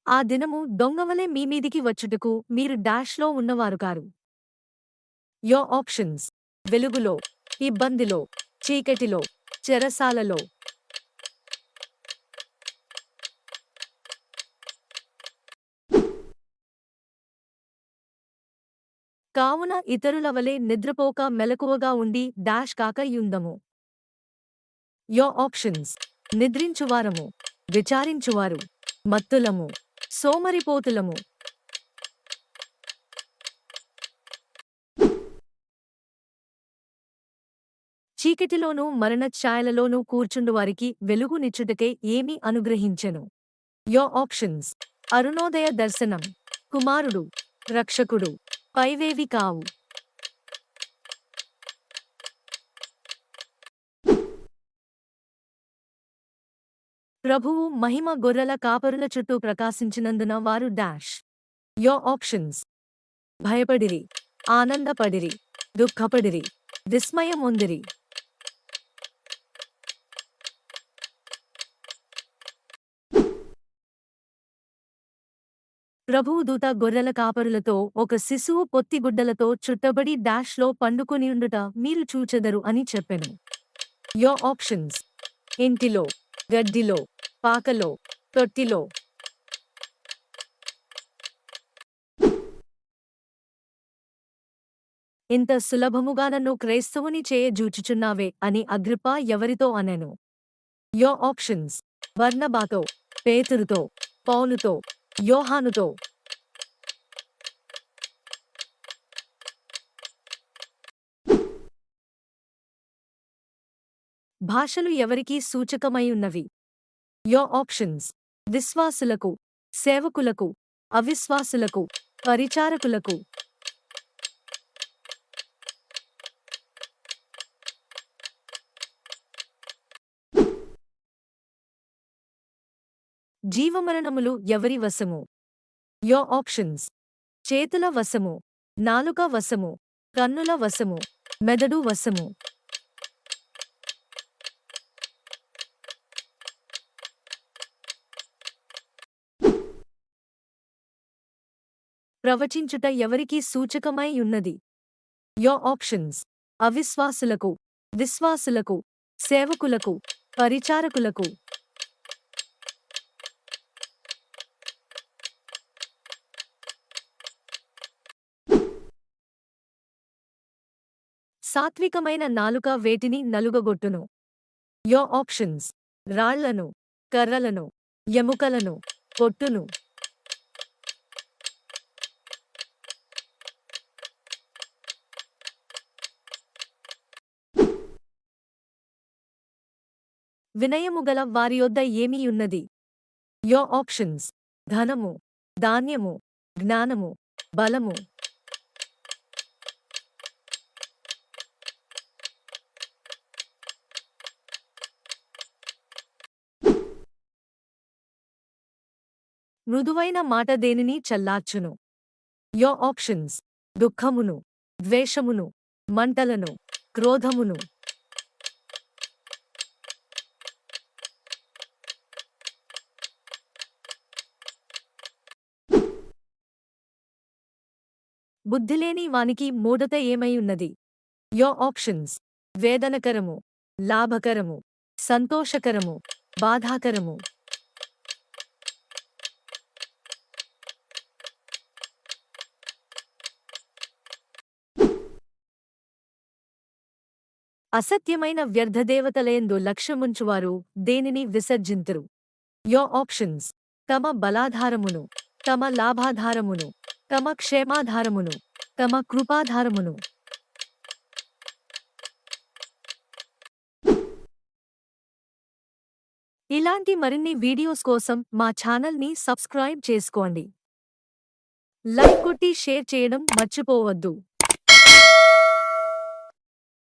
ఆ దినము దొంగవలె మీ మీదికి వచ్చుటకు మీరు డాష్‌లో ఉన్నవారు కారు. యోర్ ఆప్షన్స్: వెలుగులో, ఇబ్బందిలో, చీకటిలో, చెరసాలలో. కావున ఇతరుల వలె నిద్రపోక మెలకువగా ఉండి డాష్ కాక యుందము. Your options: నిద్రించువారము, విచారించువారు, మత్తులము, సోమరిపోతులము. చీకటిలోనూ మరణఛాయలలోనూ కూర్చుండువారికి వెలుగునిచ్చుటకే ఏమి అనుగ్రహించెను? యోర్ ఆప్షన్స్: అరుణోదయ దర్శనం, కుమారుడు, రక్షకుడు, పైవేవి కావు. ప్రభువు మహిమ గొర్రెల కాపరుల చుట్టూ ప్రకాశించినందున వారు డాష్. యోర్ ఆప్షన్స్: భయపడిరి, ఆనందపడిరి, దుఃఖపడిరి, విస్మయమొందిరి. ప్రభువు దూత గొర్రెల కాపరులతో ఒక శిశువు పొత్తిగుడ్డలతో చుట్టబడి డాష్‌లో పండుకొనియుండుట మీరు చూచెదరు అని చెప్పెను. యోర్ ఆప్షన్స్: ఇంటిలో, గడ్డిలో, పాకలో, తొట్టిలో. ఇంత సులభముగా నన్ను క్రైస్తవుని చేయ జూచుచున్నావే అని అగ్రిప్ప ఎవరితో అనెను? యోర్ ఆప్షన్స్: బర్నబాతో, పేతురుతో, పౌలుతో, యోహానుతో. భాషలు ఎవరికి సూచకమైయున్నవి? యోర్ ఆప్షన్స్: విశ్వాసులకు, సేవకులకు, అవిశ్వాసులకు, పరిచారకులకు. జీవమరణములు ఎవరి వశము? యోర్ ఆప్షన్స్: చేతుల వశము, నాలుక వశము, కన్నుల వశము, మెదడు వశము. ప్రవచించుట ఎవరికి సూచకమై యున్నది? యోర్ ఆప్షన్స్: అవిశ్వాసులకు, విశ్వాసులకు, సేవకులకు, పరిచారకులకు. సాత్వికమైన నాలుక వేటిని నలుగగొట్టును? యోర్ ఆప్షన్స్: రాళ్లను, కర్రలను, ఎముకలను, పొట్టును. వినయముగల వారియొద్ద ఏమియున్నది? యోర్ ఆప్షన్స్: ధనము, ధాన్యము, జ్ఞానము, బలము. మృదువైన మాట దేనిని చల్లార్చును? యోర్ ఆప్షన్స్: దుఃఖమును, ద్వేషమును, మంటలను, క్రోధమును. బుద్ధిలేని వానికి మూఢత ఏమైయున్నది? Your options: వేదనకరము, లాభకరము, సంతోషకరము, బాధాకరము. అసత్యమైన వ్యర్థదేవతలయందు లక్ష్యముంచువారు దేనిని విసర్జింతురు? యోర్ ఆప్షన్స్: తమ బలాధారమును, తమ లాభాధారమును, తమ క్షేమాధారమును, తమ కృపాధారమును. ఇలాంటి మరిన్ని వీడియోస్ కోసం మా ఛానల్ని సబ్స్క్రైబ్ చేసుకోండి. లైక్ కొట్టి షేర్ చేయడం మర్చిపోవద్దు.